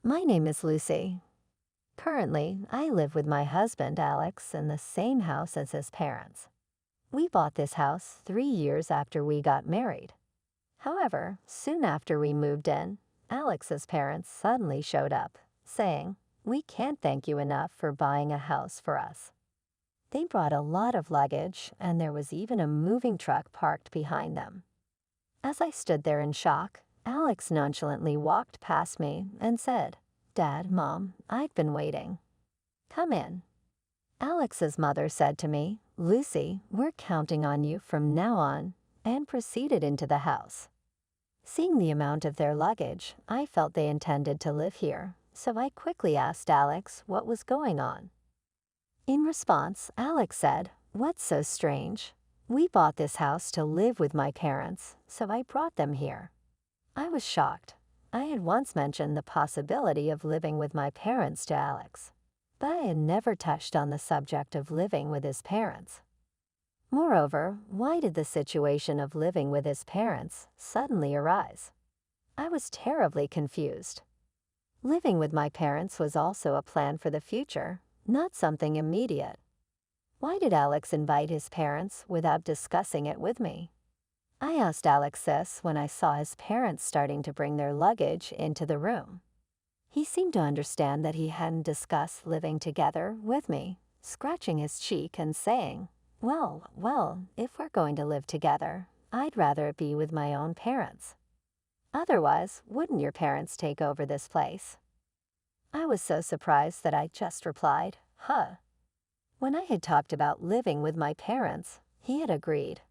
My name is Lucy. Currently, I live with my husband, Alex, in the same house as his parents. We bought this house 3 years after we got married. However, soon after we moved in, Alex's parents suddenly showed up, saying, "We can't thank you enough for buying a house for us." They brought a lot of luggage, and there was even a moving truck parked behind them. As I stood there in shock, Alex nonchalantly walked past me and said, "Dad, Mom, I've been waiting. Come in." Alex's mother said to me, "Lucy, we're counting on you from now on," and proceeded into the house. Seeing the amount of their luggage, I felt they intended to live here, so I quickly asked Alex what was going on. In response, Alex said, "What's so strange? We bought this house to live with my parents, so I brought them here." I was shocked. I had once mentioned the possibility of living with my parents to Alex, but I had never touched on the subject of living with his parents. Moreover, why did the situation of living with his parents suddenly arise? I was terribly confused. Living with my parents was also a plan for the future, not something immediate. Why did Alex invite his parents without discussing it with me? I asked Alex this when I saw his parents starting to bring their luggage into the room. He seemed to understand that he hadn't discussed living together with me, scratching his cheek and saying, well, if we're going to live together, I'd rather it be with my own parents. Otherwise, wouldn't your parents take over this place?" I was so surprised that I just replied, "Huh." When I had talked about living with my parents, he had agreed.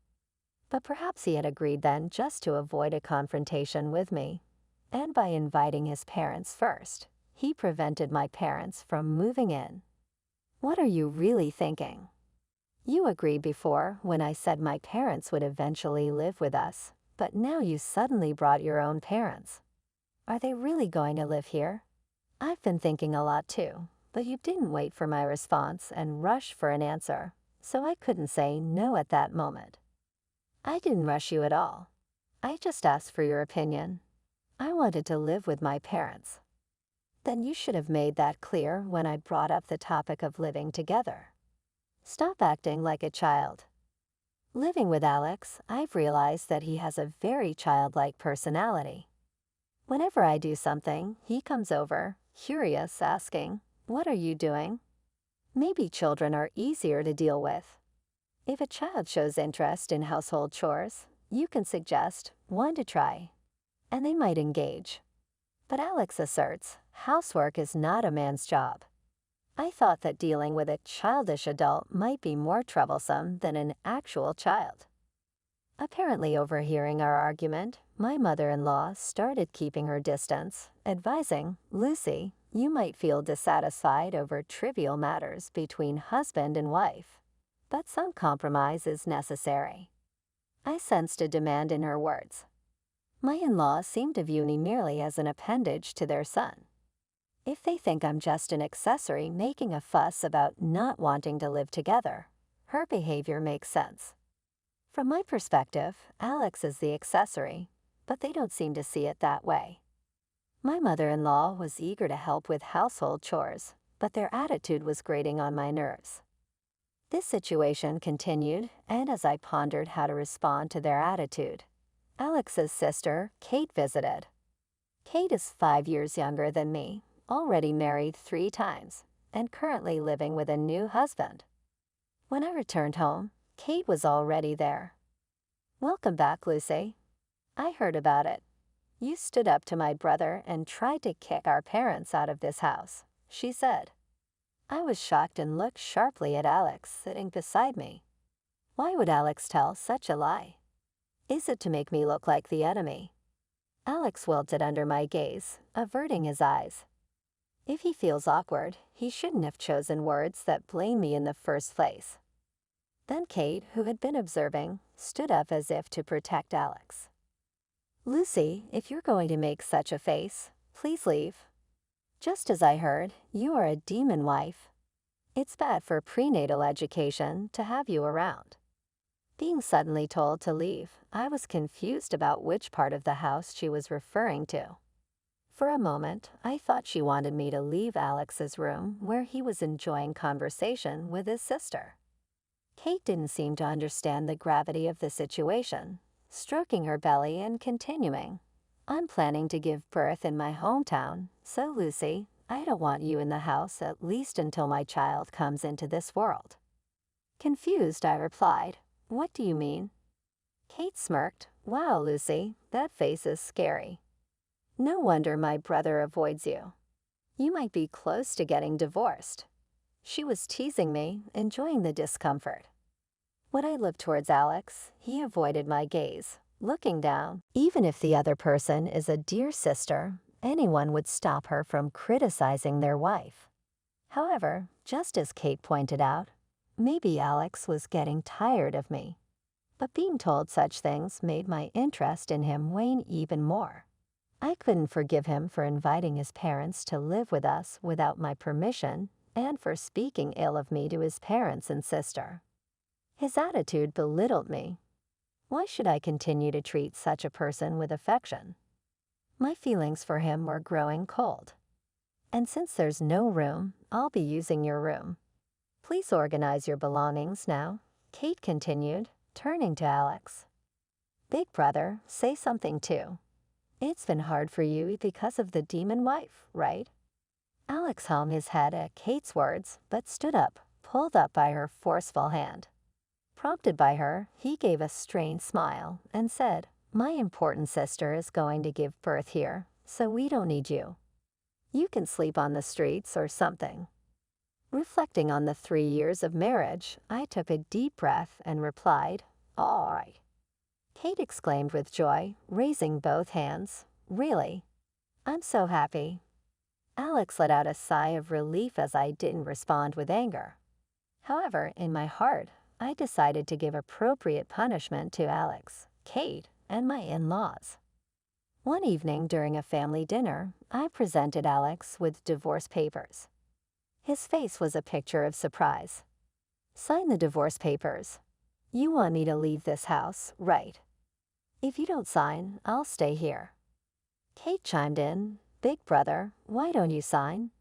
But perhaps he had agreed then just to avoid a confrontation with me. And by inviting his parents first, he prevented my parents from moving in. What are you really thinking? You agreed before when I said my parents would eventually live with us, but now you suddenly brought your own parents. Are they really going to live here? I've been thinking a lot too, but you didn't wait for my response and rush for an answer, so I couldn't say no at that moment. I didn't rush you at all. I just asked for your opinion. I wanted to live with my parents. Then you should have made that clear when I brought up the topic of living together. Stop acting like a child. Living with Alex, I've realized that he has a very childlike personality. Whenever I do something, he comes over, curious, asking, "What are you doing?" Maybe children are easier to deal with. If a child shows interest in household chores, you can suggest one to try, and they might engage. But Alex asserts, housework is not a man's job. I thought that dealing with a childish adult might be more troublesome than an actual child. Apparently overhearing our argument, my mother-in-law started keeping her distance, advising, "Lucy, you might feel dissatisfied over trivial matters between husband and wife, but some compromise is necessary." I sensed a demand in her words. My in-laws seem to view me merely as an appendage to their son. If they think I'm just an accessory making a fuss about not wanting to live together, her behavior makes sense. From my perspective, Alex is the accessory, but they don't seem to see it that way. My mother-in-law was eager to help with household chores, but their attitude was grating on my nerves. This situation continued, and as I pondered how to respond to their attitude, Alex's sister, Kate, visited. Kate is 5 years younger than me, already married 3 times, and currently living with a new husband. When I returned home, Kate was already there. "Welcome back, Lucy. I heard about it. You stood up to my brother and tried to kick our parents out of this house," she said. I was shocked and looked sharply at Alex sitting beside me. Why would Alex tell such a lie? Is it to make me look like the enemy? Alex wilted under my gaze, averting his eyes. If he feels awkward, he shouldn't have chosen words that blame me in the first place. Then Kate, who had been observing, stood up as if to protect Alex. "Lucy, if you're going to make such a face, please leave. Just as I heard, you are a demon wife. It's bad for prenatal education to have you around." Being suddenly told to leave, I was confused about which part of the house she was referring to. For a moment, I thought she wanted me to leave Alex's room where he was enjoying conversation with his sister. Kate didn't seem to understand the gravity of the situation, stroking her belly and continuing. I'm planning to give birth in my hometown, so Lucy, I don't want you in the house at least until my child comes into this world. Confused, I replied, what do you mean? Kate smirked. Wow, Lucy, that face is scary. No wonder my brother avoids you. You might be close to getting divorced. She was teasing me, enjoying the discomfort. When I looked towards Alex, he avoided my gaze, looking down. Even if the other person is a dear sister, anyone would stop her from criticizing their wife. However, just as Kate pointed out, maybe Alex was getting tired of me. But being told such things made my interest in him wane even more. I couldn't forgive him for inviting his parents to live with us without my permission and for speaking ill of me to his parents and sister. His attitude belittled me. Why should I continue to treat such a person with affection? My feelings for him were growing cold. And since there's no room, I'll be using your room. Please organize your belongings now, Kate continued, turning to Alex. Big brother, say something too. It's been hard for you because of the demon wife, right? Alex hung his head at Kate's words, but stood up, pulled up by her forceful hand. Prompted by her, he gave a strained smile and said, my important sister is going to give birth here, so we don't need you. You can sleep on the streets or something. Reflecting on the 3 years of marriage, I took a deep breath and replied, all right. Kate exclaimed with joy, raising both hands. Really? I'm so happy. Alex let out a sigh of relief as I didn't respond with anger. However, in my heart, I decided to give appropriate punishment to Alex, Kate, and my in-laws. One evening during a family dinner, I presented Alex with divorce papers. His face was a picture of surprise. Sign the divorce papers. You want me to leave this house, right? If you don't sign, I'll stay here. Kate chimed in, Big brother, why don't you sign?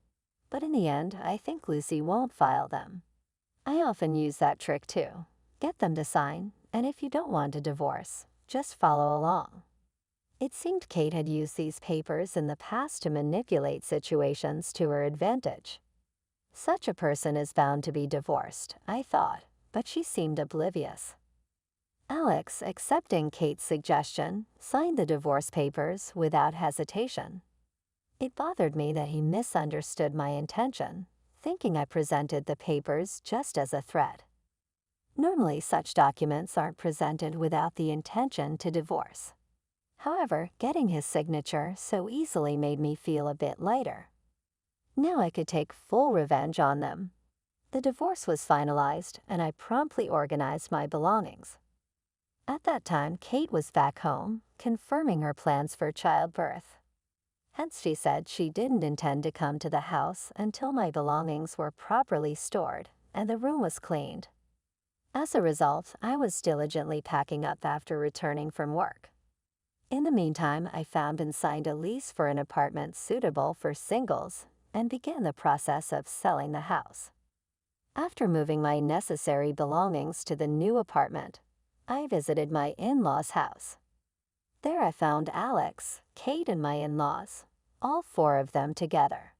But in the end, I think Lucy won't file them. I often use that trick too. Get them to sign, and if you don't want a divorce, just follow along. It seemed Kate had used these papers in the past to manipulate situations to her advantage. Such a person is bound to be divorced, I thought, but she seemed oblivious. Alex, accepting Kate's suggestion, signed the divorce papers without hesitation. It bothered me that he misunderstood my intention, thinking I presented the papers just as a threat. Normally, such documents aren't presented without the intention to divorce. However, getting his signature so easily made me feel a bit lighter. Now I could take full revenge on them. The divorce was finalized, and I promptly organized my belongings. At that time, Kate was back home, confirming her plans for childbirth. Hence, she said she didn't intend to come to the house until my belongings were properly stored and the room was cleaned. As a result, I was diligently packing up after returning from work. In the meantime, I found and signed a lease for an apartment suitable for singles and began the process of selling the house. After moving my necessary belongings to the new apartment, I visited my in-laws' house. There I found Alex, Kate, and my in-laws, all 4 of them together.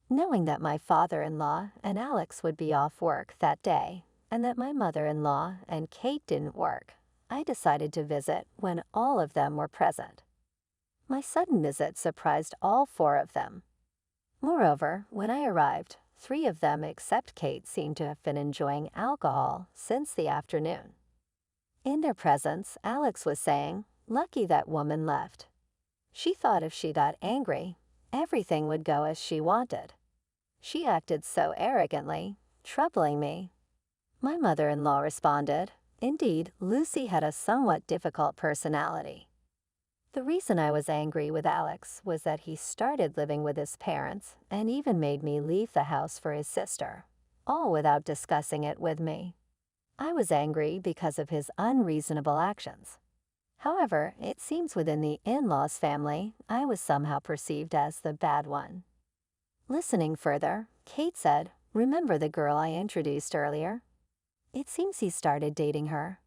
Knowing that my father-in-law and Alex would be off work that day, and that my mother-in-law and Kate didn't work, I decided to visit when all of them were present. My sudden visit surprised all 4 of them. Moreover, when I arrived, 3 of them except Kate seemed to have been enjoying alcohol since the afternoon. In their presence, Alex was saying, "Lucky that woman left. She thought if she got angry, everything would go as she wanted. She acted so arrogantly, troubling me." My mother-in-law responded, "Indeed, Lucy had a somewhat difficult personality." The reason I was angry with Alex was that he started living with his parents and even made me leave the house for his sister, all without discussing it with me. I was angry because of his unreasonable actions. However, it seems within the in-laws family, I was somehow perceived as the bad one. Listening further, Kate said, "Remember the girl I introduced earlier? It seems he started dating her.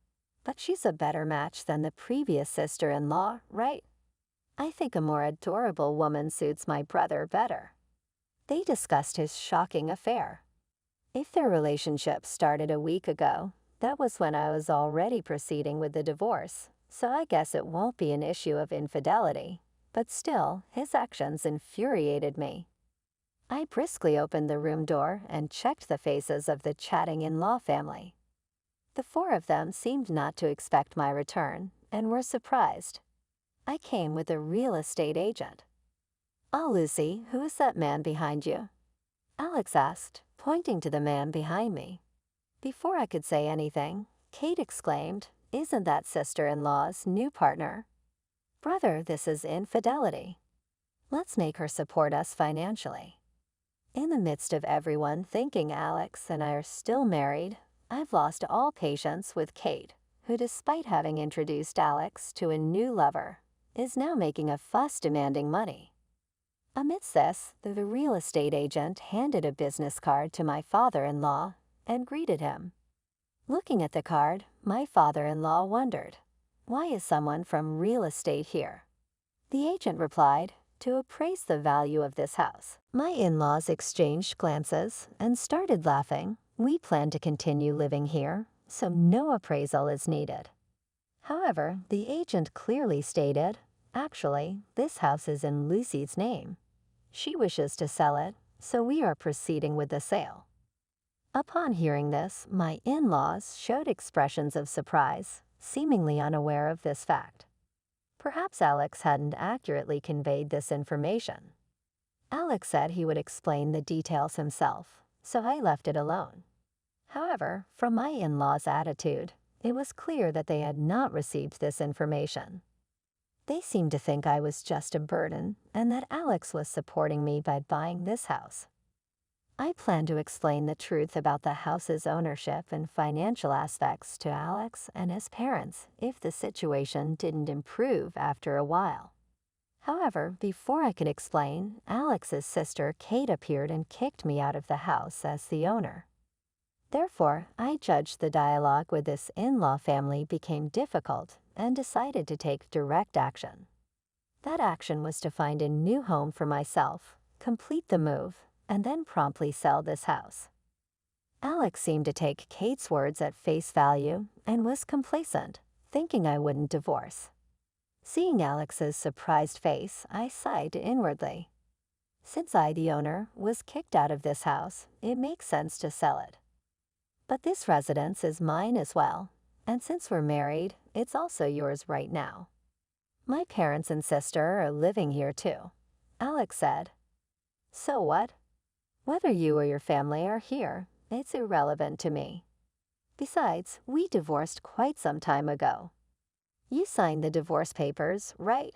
But she's a better match than the previous sister-in-law, right? I think a more adorable woman suits my brother better." They discussed his shocking affair. If their relationship started a week ago, that was when I was already proceeding with the divorce, so I guess it won't be an issue of infidelity. But still, his actions infuriated me. I briskly opened the room door and checked the faces of the chatting in-law family. The four of them seemed not to expect my return and were surprised. I came with a real estate agent. "Ah, Lucy, who is that man behind you?" Alex asked, pointing to the man behind me. Before I could say anything, Kate exclaimed, "Isn't that sister-in-law's new partner? Brother, this is infidelity. Let's make her support us financially." In the midst of everyone thinking Alex and I are still married, I've lost all patience with Kate, who, despite having introduced Alex to a new lover, is now making a fuss demanding money. Amidst this, the real estate agent handed a business card to my father-in-law and greeted him. Looking at the card, my father-in-law wondered, "Why is someone from real estate here?" The agent replied, "To appraise the value of this house." My in-laws exchanged glances and started laughing. "We plan to continue living here, so no appraisal is needed." However, the agent clearly stated, "Actually, this house is in Lucy's name. She wishes to sell it, so we are proceeding with the sale." Upon hearing this, my in-laws showed expressions of surprise, seemingly unaware of this fact. Perhaps Alex hadn't accurately conveyed this information. Alex said he would explain the details himself, so I left it alone. However, from my in-laws' attitude, it was clear that they had not received this information. They seemed to think I was just a burden and that Alex was supporting me by buying this house. I plan to explain the truth about the house's ownership and financial aspects to Alex and his parents if the situation didn't improve after a while. However, before I could explain, Alex's sister Kate appeared and kicked me out of the house as the owner. Therefore, I judged the dialogue with this in-law family became difficult and decided to take direct action. That action was to find a new home for myself, complete the move, and then promptly sell this house. Alex seemed to take Kate's words at face value and was complacent, thinking I wouldn't divorce. Seeing Alex's surprised face, I sighed inwardly. Since I, the owner, was kicked out of this house, it makes sense to sell it. But this residence is mine as well, and since we're married, it's also yours right now. My parents and sister are living here too, Alex said. So what? Whether you or your family are here, it's irrelevant to me. Besides, we divorced quite some time ago. You signed the divorce papers, right?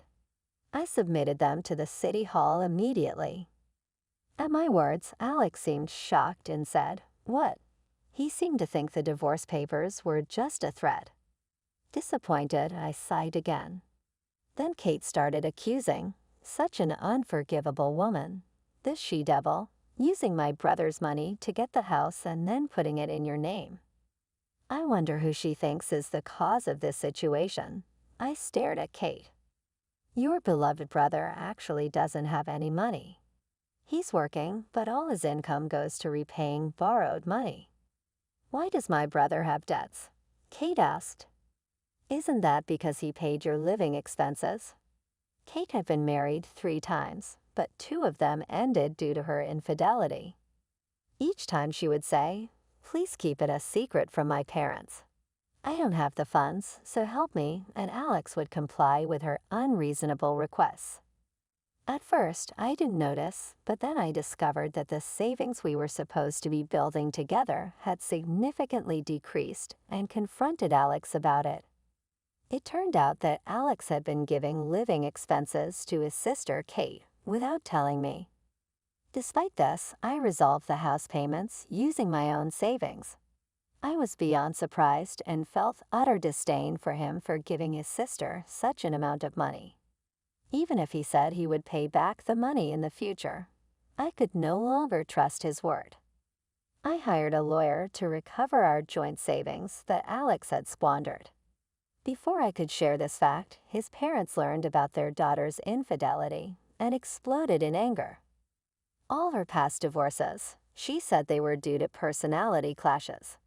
I submitted them to the city hall immediately. At my words, Alex seemed shocked and said, "What?" He seemed to think the divorce papers were just a threat. Disappointed, I sighed again. Then Kate started accusing, "Such an unforgivable woman. This she-devil, using my brother's money to get the house and then putting it in your name. I wonder who she thinks is the cause of this situation." I stared at Kate. "Your beloved brother actually doesn't have any money. He's working, but all his income goes to repaying borrowed money." "Why does my brother have debts?" Kate asked. "Isn't that because he paid your living expenses?" Kate had been married 3 times, but 2 of them ended due to her infidelity. Each time she would say, "Please keep it a secret from my parents. I don't have the funds, so help me," and Alex would comply with her unreasonable requests. At first, I didn't notice, but then I discovered that the savings we were supposed to be building together had significantly decreased and confronted Alex about it. It turned out that Alex had been giving living expenses to his sister Kate without telling me. Despite this, I resolved the house payments using my own savings. I was beyond surprised and felt utter disdain for him for giving his sister such an amount of money. Even if he said he would pay back the money in the future, I could no longer trust his word. I hired a lawyer to recover our joint savings that Alex had squandered. Before I could share this fact, his parents learned about their daughter's infidelity and exploded in anger. All her past divorces, she said they were due to personality clashes.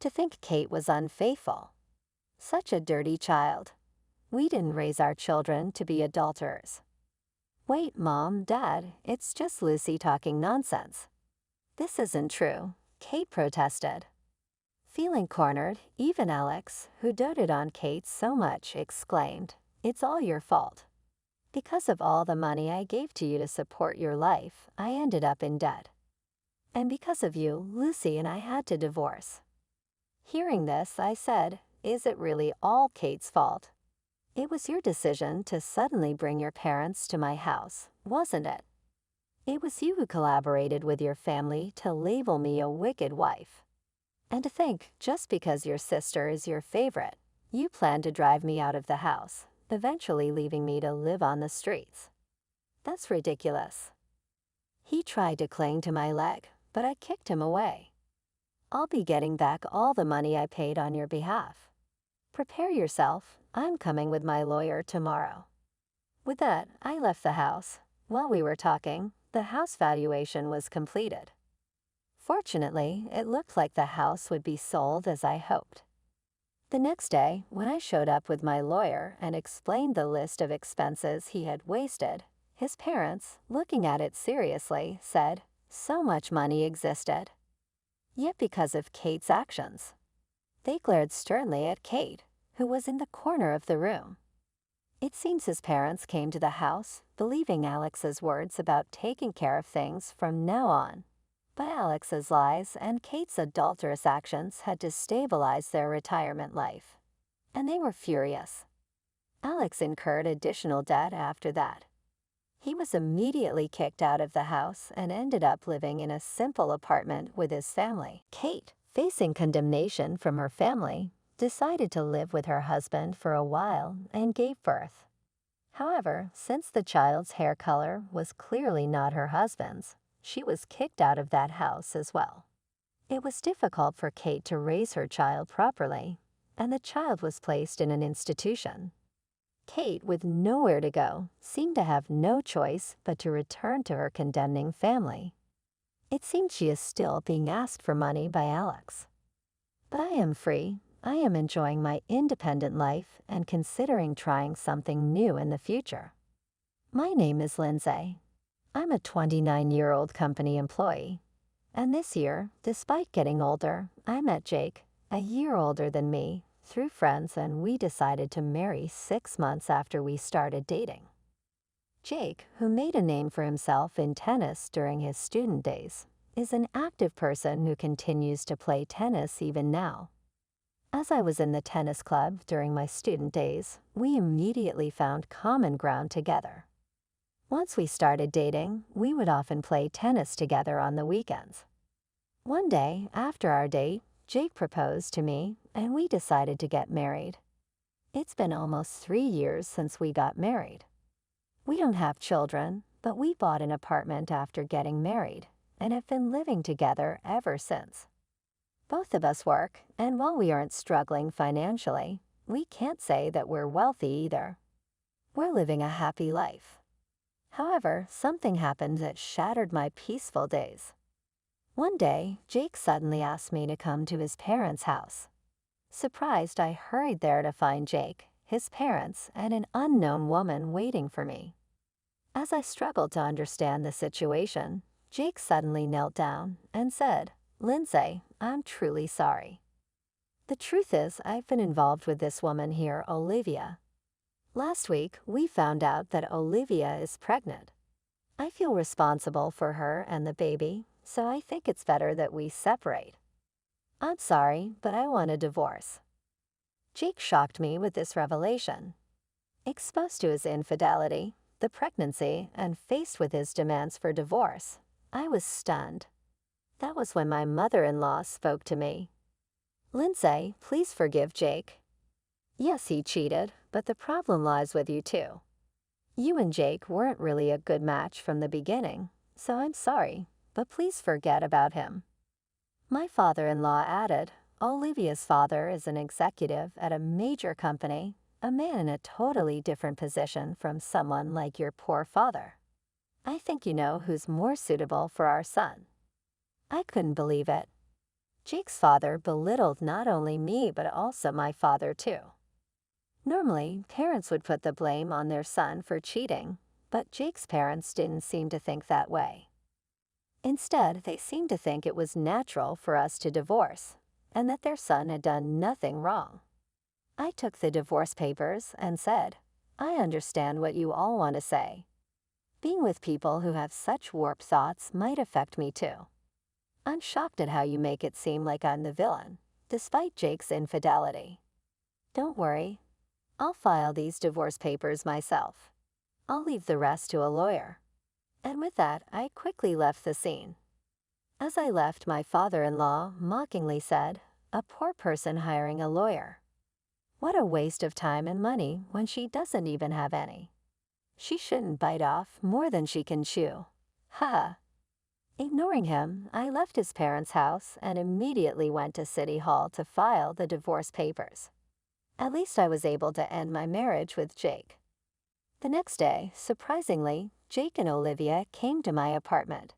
To think Kate was unfaithful. Such a dirty child. We didn't raise our children to be adulterers. Wait, Mom, Dad, it's just Lucy talking nonsense. This isn't true, Kate protested. Feeling cornered, even Alex, who doted on Kate so much, exclaimed, "It's all your fault. Because of all the money I gave to you to support your life, I ended up in debt. And because of you, Lucy and I had to divorce." Hearing this, I said, "Is it really all Kate's fault? It was your decision to suddenly bring your parents to my house, wasn't it? It was you who collaborated with your family to label me a wicked wife. And to think, just because your sister is your favorite, you plan to drive me out of the house, eventually leaving me to live on the streets. That's ridiculous." He tried to cling to my leg, but I kicked him away. "I'll be getting back all the money I paid on your behalf. Prepare yourself, I'm coming with my lawyer tomorrow." With that, I left the house. While we were talking, the house valuation was completed. Fortunately, it looked like the house would be sold as I hoped. The next day, when I showed up with my lawyer and explained the list of expenses he had wasted, his parents, looking at it seriously, said, "So much money existed. Yet because of Kate's actions." They glared sternly at Kate, who was in the corner of the room. It seems his parents came to the house, believing Alex's words about taking care of things from now on. But Alex's lies and Kate's adulterous actions had destabilized their retirement life. And they were furious. Alex incurred additional debt after that. He was immediately kicked out of the house and ended up living in a simple apartment with his family. Kate, facing condemnation from her family, decided to live with her husband for a while and gave birth. However, since the child's hair color was clearly not her husband's, she was kicked out of that house as well. It was difficult for Kate to raise her child properly, and the child was placed in an institution. Kate, with nowhere to go, seemed to have no choice but to return to her condemning family. It seems she is still being asked for money by Alex. But I am free. I am enjoying my independent life and considering trying something new in the future. My name is Lindsay. I'm a 29-year-old company employee. And this year, despite getting older, I met Jake, a year older than me, through friends, and we decided to marry 6 months after we started dating. Jake, who made a name for himself in tennis during his student days, is an active person who continues to play tennis even now. As I was in the tennis club during my student days, we immediately found common ground together. Once we started dating, we would often play tennis together on the weekends. One day, after our date, Jake proposed to me, and we decided to get married. It's been almost 3 years since we got married. We don't have children, but we bought an apartment after getting married, and have been living together ever since. Both of us work, and while we aren't struggling financially, we can't say that we're wealthy either. We're living a happy life. However, something happened that shattered my peaceful days. One day, Jake suddenly asked me to come to his parents' house. Surprised, I hurried there to find Jake, his parents, and an unknown woman waiting for me. As I struggled to understand the situation, Jake suddenly knelt down and said, "Lindsay, I'm truly sorry. The truth is, I've been involved with this woman here, Olivia. Last week, we found out that Olivia is pregnant. I feel responsible for her and the baby, so I think it's better that we separate. I'm sorry, but I want a divorce." Jake shocked me with this revelation. Exposed to his infidelity, the pregnancy, and faced with his demands for divorce, I was stunned. That was when my mother-in-law spoke to me. Lindsay, please forgive Jake. Yes, he cheated, but the problem lies with you too. You and Jake weren't really a good match from the beginning, so I'm sorry, but please forget about him. My father-in-law added, Olivia's father is an executive at a major company, a man in a totally different position from someone like your poor father. I think you know who's more suitable for our son. I couldn't believe it. Jake's father belittled not only me but also my father too. Normally, parents would put the blame on their son for cheating, but Jake's parents didn't seem to think that way. Instead, they seemed to think it was natural for us to divorce, and that their son had done nothing wrong. I took the divorce papers and said, I understand what you all want to say. Being with people who have such warped thoughts might affect me too. I'm shocked at how you make it seem like I'm the villain, despite Jake's infidelity. Don't worry, I'll file these divorce papers myself. I'll leave the rest to a lawyer. And with that, I quickly left the scene. As I left, my father-in-law mockingly said, a poor person hiring a lawyer. What a waste of time and money when she doesn't even have any. She shouldn't bite off more than she can chew. Ha! Ignoring him, I left his parents' house and immediately went to City Hall to file the divorce papers. At least I was able to end my marriage with Jake. The next day, surprisingly, Jake and Olivia came to my apartment.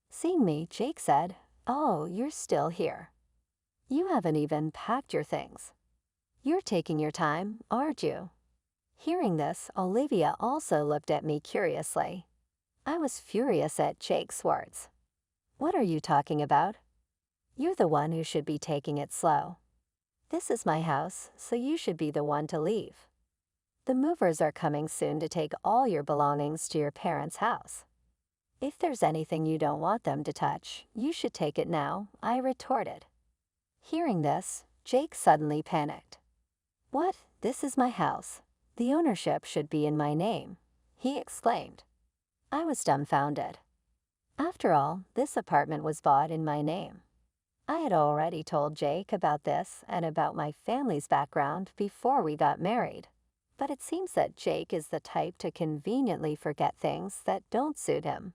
Seeing me, Jake said, Oh, you're still here. You haven't even packed your things. You're taking your time, aren't you? Hearing this, Olivia also looked at me curiously. I was furious at Jake's words. What are you talking about? You're the one who should be taking it slow. This is my house, so you should be the one to leave. The movers are coming soon to take all your belongings to your parents' house. If there's anything you don't want them to touch, you should take it now, I retorted. Hearing this, Jake suddenly panicked. What? This is my house. The ownership should be in my name, he exclaimed. I was dumbfounded. After all, this apartment was bought in my name. I had already told Jake about this and about my family's background before we got married. But it seems that Jake is the type to conveniently forget things that don't suit him.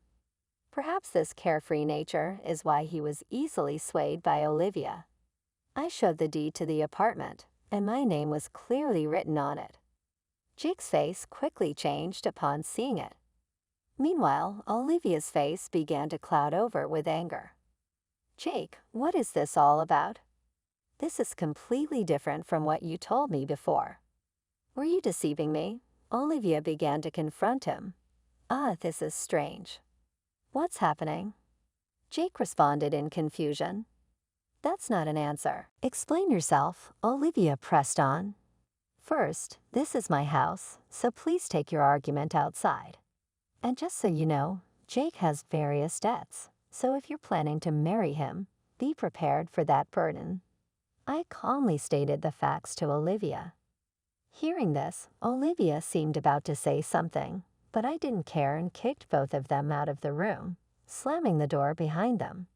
Perhaps this carefree nature is why he was easily swayed by Olivia. I showed the deed to the apartment, and my name was clearly written on it. Jake's face quickly changed upon seeing it. Meanwhile, Olivia's face began to cloud over with anger. Jake, what is this all about? This is completely different from what you told me before. Were you deceiving me? Olivia began to confront him. This is strange. What's happening? Jake responded in confusion. That's not an answer. Explain yourself, Olivia pressed on. First, this is my house, so please take your argument outside. And just so you know, Jake has various debts, so if you're planning to marry him, be prepared for that burden. I calmly stated the facts to Olivia. Hearing this, Olivia seemed about to say something, but I didn't care and kicked both of them out of the room, slamming the door behind them.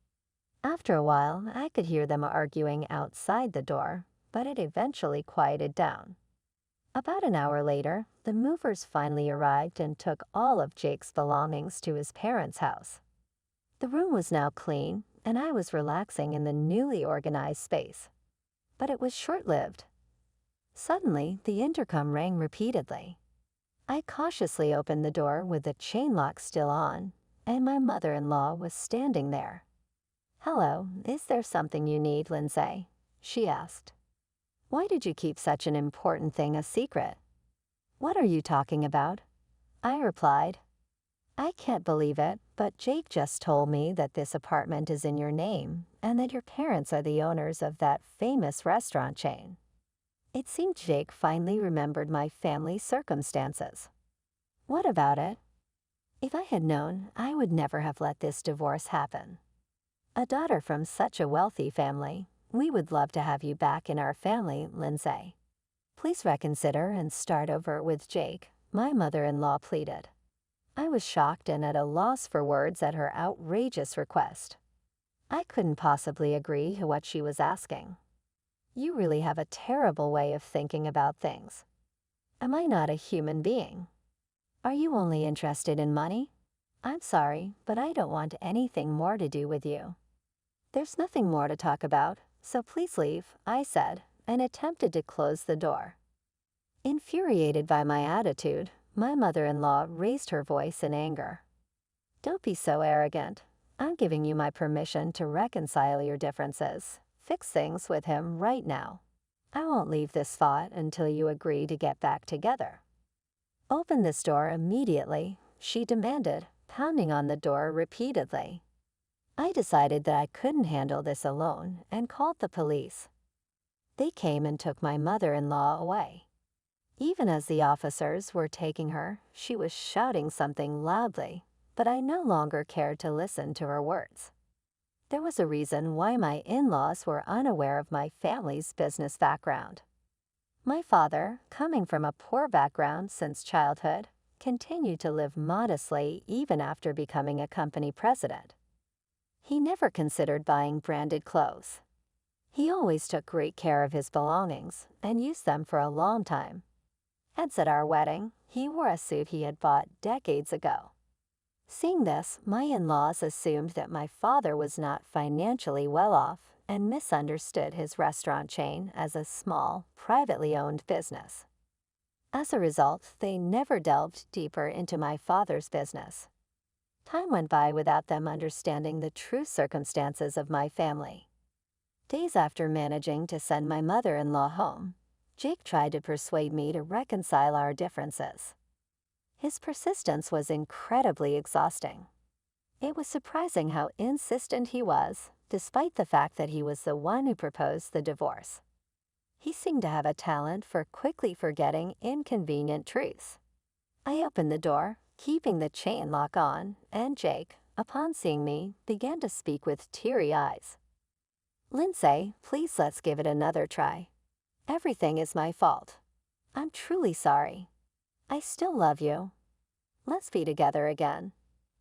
After a while, I could hear them arguing outside the door, but it eventually quieted down. About an hour later, the movers finally arrived and took all of Jake's belongings to his parents' house. The room was now clean, and I was relaxing in the newly organized space. But it was short-lived. Suddenly, the intercom rang repeatedly. I cautiously opened the door with the chain lock still on, and my mother-in-law was standing there. Hello, is there something you need, Lindsay? She asked. Why did you keep such an important thing a secret? What are you talking about? I replied. I can't believe it, but Jake just told me that this apartment is in your name and that your parents are the owners of that famous restaurant chain. It seemed Jake finally remembered my family's circumstances. What about it? If I had known, I would never have let this divorce happen. A daughter from such a wealthy family, we would love to have you back in our family, Lindsay. Please reconsider and start over with Jake, my mother-in-law pleaded. I was shocked and at a loss for words at her outrageous request. I couldn't possibly agree to what she was asking. You really have a terrible way of thinking about things. Am I not a human being? Are you only interested in money? I'm sorry, but I don't want anything more to do with you. There's nothing more to talk about, so please leave, I said, and attempted to close the door. Infuriated by my attitude, my mother-in-law raised her voice in anger. Don't be so arrogant. I'm giving you my permission to reconcile your differences. Fix things with him right now. I won't leave this spot until you agree to get back together. Open this door immediately, she demanded, pounding on the door repeatedly. I decided that I couldn't handle this alone and called the police. They came and took my mother-in-law away. Even as the officers were taking her, she was shouting something loudly, but I no longer cared to listen to her words. There was a reason why my in-laws were unaware of my family's business background. My father, coming from a poor background since childhood, continued to live modestly even after becoming a company president. He never considered buying branded clothes. He always took great care of his belongings and used them for a long time. Hence at our wedding, he wore a suit he had bought decades ago. Seeing this, my in-laws assumed that my father was not financially well off and misunderstood his restaurant chain as a small, privately owned business. As a result, they never delved deeper into my father's business. Time went by without them understanding the true circumstances of my family. Days after managing to send my mother-in-law home, Jake tried to persuade me to reconcile our differences. His persistence was incredibly exhausting. It was surprising how insistent he was, despite the fact that he was the one who proposed the divorce. He seemed to have a talent for quickly forgetting inconvenient truths. I opened the door, keeping the chain lock on, and Jake, upon seeing me, began to speak with teary eyes. Lindsay, please let's give it another try. Everything is my fault. I'm truly sorry. I still love you. Let's be together again.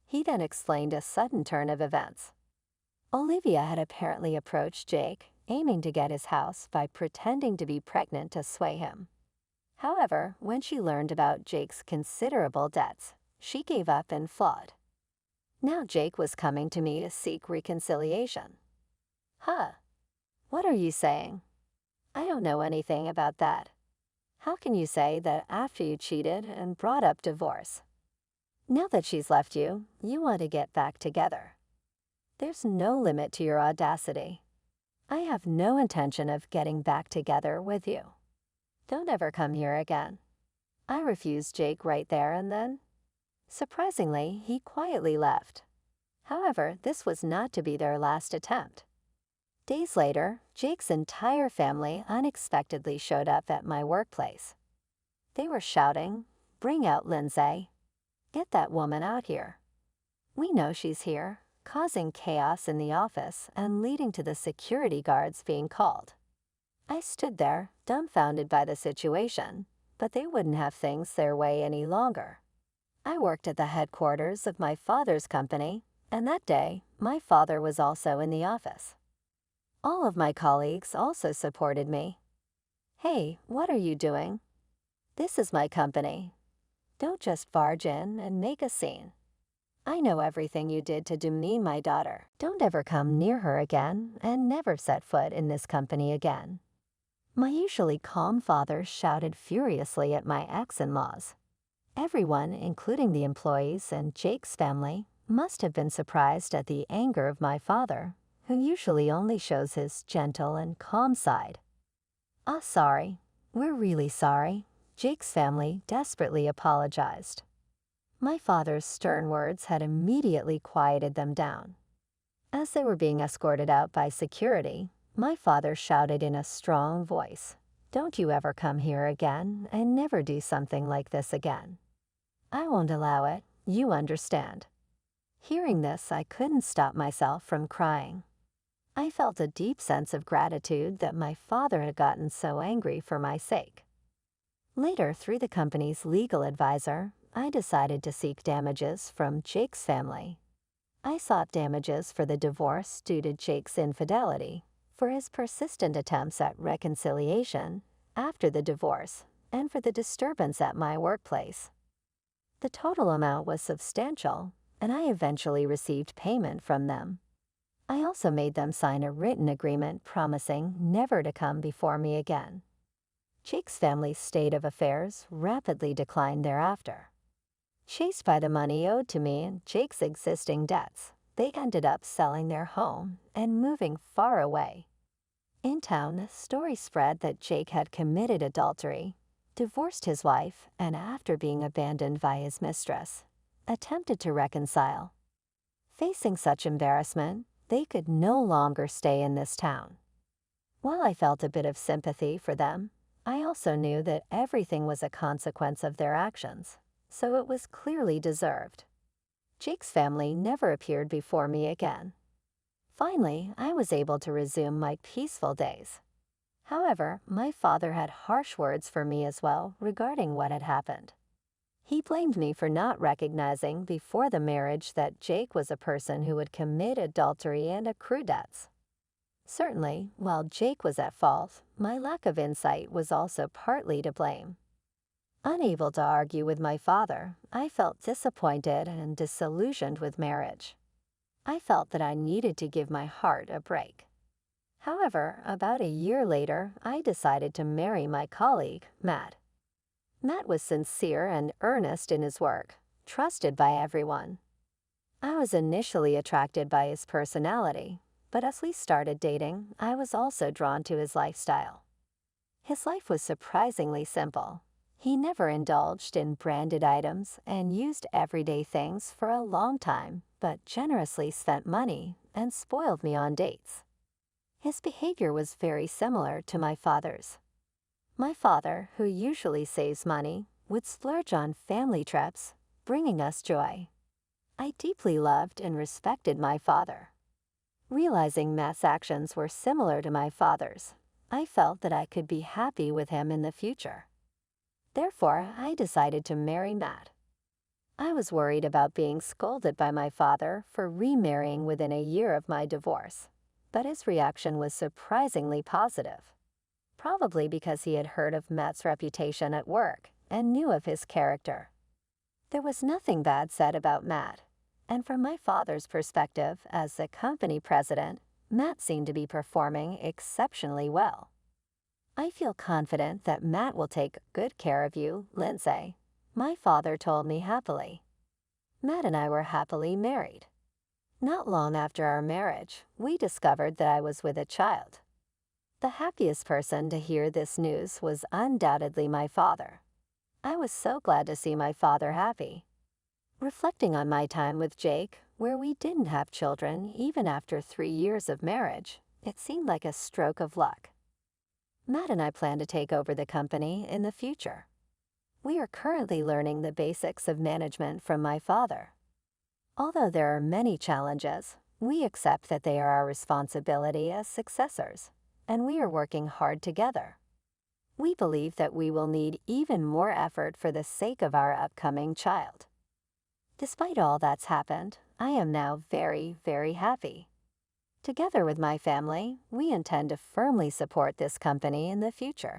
He then explained a sudden turn of events. Olivia had apparently approached Jake, aiming to get his house by pretending to be pregnant to sway him. However, when she learned about Jake's considerable debts, she gave up and fled. Now Jake was coming to me to seek reconciliation. Huh? What are you saying? I don't know anything about that. How can you say that after you cheated and brought up divorce? Now that she's left you, you want to get back together. There's no limit to your audacity. I have no intention of getting back together with you. Don't ever come here again. I refused Jake right there and then. Surprisingly, he quietly left. However, this was not to be their last attempt. Days later, Jake's entire family unexpectedly showed up at my workplace. They were shouting, "Bring out Lindsay. Get that woman out here. We know she's here," causing chaos in the office and leading to the security guards being called. I stood there, dumbfounded by the situation, but they wouldn't have things their way any longer. I worked at the headquarters of my father's company, and that day, my father was also in the office. All of my colleagues also supported me. Hey, what are you doing? This is my company. Don't just barge in and make a scene. I know everything you did to demean my daughter. Don't ever come near her again and never set foot in this company again. My usually calm father shouted furiously at my ex-in-laws. Everyone, including the employees and Jake's family, must have been surprised at the anger of my father, who usually only shows his gentle and calm side. Sorry. We're really sorry," Jake's family desperately apologized. My father's stern words had immediately quieted them down. As they were being escorted out by security, my father shouted in a strong voice, "Don't you ever come here again and never do something like this again. I won't allow it, you understand." Hearing this, I couldn't stop myself from crying. I felt a deep sense of gratitude that my father had gotten so angry for my sake. Later, through the company's legal advisor, I decided to seek damages from Jake's family. I sought damages for the divorce due to Jake's infidelity, for his persistent attempts at reconciliation after the divorce and for the disturbance at my workplace. The total amount was substantial, and I eventually received payment from them. I also made them sign a written agreement promising never to come before me again. Jake's family's state of affairs rapidly declined thereafter. Chased by the money owed to me and Jake's existing debts, they ended up selling their home and moving far away. In town, the story spread that Jake had committed adultery, divorced his wife, and after being abandoned by his mistress, attempted to reconcile. Facing such embarrassment, they could no longer stay in this town. While I felt a bit of sympathy for them, I also knew that everything was a consequence of their actions, so it was clearly deserved. Jake's family never appeared before me again. Finally, I was able to resume my peaceful days. However, my father had harsh words for me as well regarding what had happened. He blamed me for not recognizing before the marriage that Jake was a person who would commit adultery and accrue debts. Certainly, while Jake was at fault, my lack of insight was also partly to blame. Unable to argue with my father, I felt disappointed and disillusioned with marriage. I felt that I needed to give my heart a break. However, about a year later, I decided to marry my colleague, Matt. Matt was sincere and earnest in his work, trusted by everyone. I was initially attracted by his personality, but as we started dating, I was also drawn to his lifestyle. His life was surprisingly simple. He never indulged in branded items and used everyday things for a long time, but generously spent money and spoiled me on dates. His behavior was very similar to my father's. My father, who usually saves money, would splurge on family trips, bringing us joy. I deeply loved and respected my father. Realizing Matt's actions were similar to my father's, I felt that I could be happy with him in the future. Therefore, I decided to marry Matt. I was worried about being scolded by my father for remarrying within a year of my divorce, but his reaction was surprisingly positive. Probably because he had heard of Matt's reputation at work and knew of his character. There was nothing bad said about Matt, and from my father's perspective as the company president, Matt seemed to be performing exceptionally well. I feel confident that Matt will take good care of you, Lindsay, my father told me happily. Matt and I were happily married. Not long after our marriage, we discovered that I was with a child. The happiest person to hear this news was undoubtedly my father. I was so glad to see my father happy. Reflecting on my time with Jake, where we didn't have children even after 3 years of marriage, it seemed like a stroke of luck. Matt and I plan to take over the company in the future. We are currently learning the basics of management from my father. Although there are many challenges, we accept that they are our responsibility as successors, and we are working hard together. We believe that we will need even more effort for the sake of our upcoming child. Despite all that's happened, I am now very, very happy. Together with my family, we intend to firmly support this company in the future.